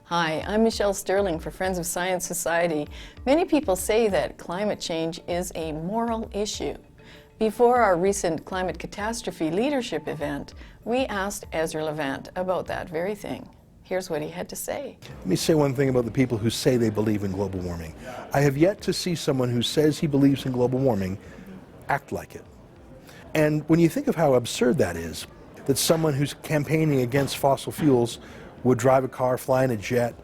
Hi, I'm Michelle Stirling for Friends of Science Society. Many people say that climate change is a moral issue. Before our recent climate catastrophe leadership event, we asked Ezra Levant about that very thing. Here's what he had to say. Let me say one thing about the people who say they believe in global warming. I have yet to see someone who says he believes in global warming act like it. And when you think of how absurd that is, that someone who's campaigning against fossil fuels would drive a car, fly in a jet,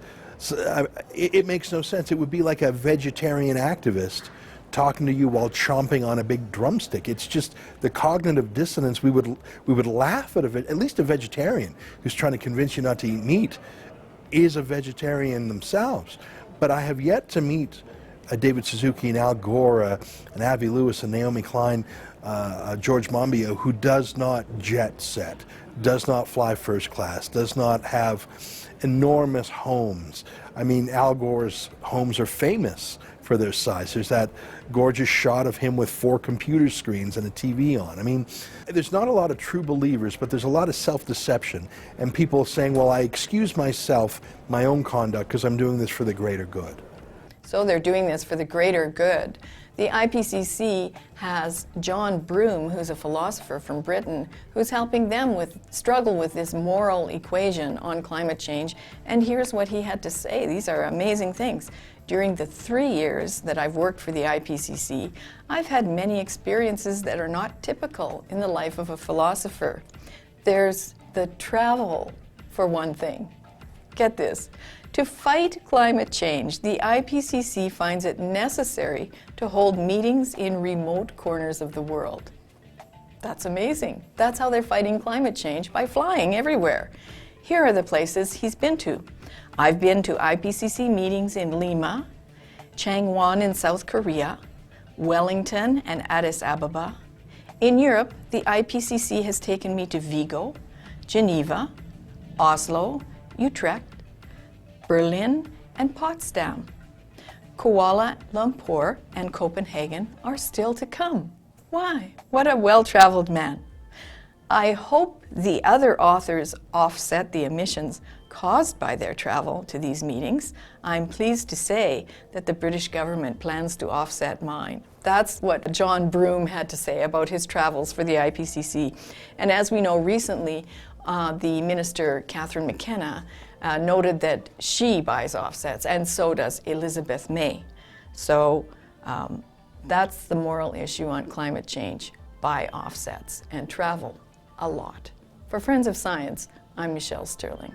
it makes no sense. It would be like a vegetarian activist talking to you while chomping on a big drumstick. It's just the cognitive dissonance. We would laugh at least a vegetarian who's trying to convince you not to eat meat is a vegetarian themselves. But I have yet to meet a David Suzuki, an Al Gore, an Avi Lewis, a Naomi Klein, George Monbiot, who does not jet set, does not fly first class, does not have enormous homes. I mean, Al Gore's homes are famous for their size. There's that gorgeous shot of him with 4 computer screens and a TV on. I mean, there's not a lot of true believers, but there's a lot of self-deception and people saying, well, I excuse myself, my own conduct, because I'm doing this for the greater good. So they're doing this for the greater good. The IPCC has John Broome, who's a philosopher from Britain, who's helping them struggle with this moral equation on climate change. And here's what he had to say. These are amazing things. During the 3 years that I've worked for the IPCC, I've had many experiences that are not typical in the life of a philosopher. There's the travel, for one thing. Get this. To fight climate change, the IPCC finds it necessary to hold meetings in remote corners of the world. That's amazing. That's how they're fighting climate change, by flying everywhere. Here are the places he's been to. I've been to IPCC meetings in Lima, Changwon in South Korea, Wellington and Addis Ababa. In Europe, the IPCC has taken me to Vigo, Geneva, Oslo, Utrecht, Berlin and Potsdam. Kuala Lumpur and Copenhagen are still to come. Why? What a well-traveled man. I hope the other authors offset the emissions caused by their travel to these meetings. I'm pleased to say that the British government plans to offset mine. That's what John Broome had to say about his travels for the IPCC. And as we know recently, the Minister, Catherine McKenna, noted that she buys offsets, and so does Elizabeth May. So that's the moral issue on climate change: buy offsets and travel a lot. For Friends of Science, I'm Michelle Stirling.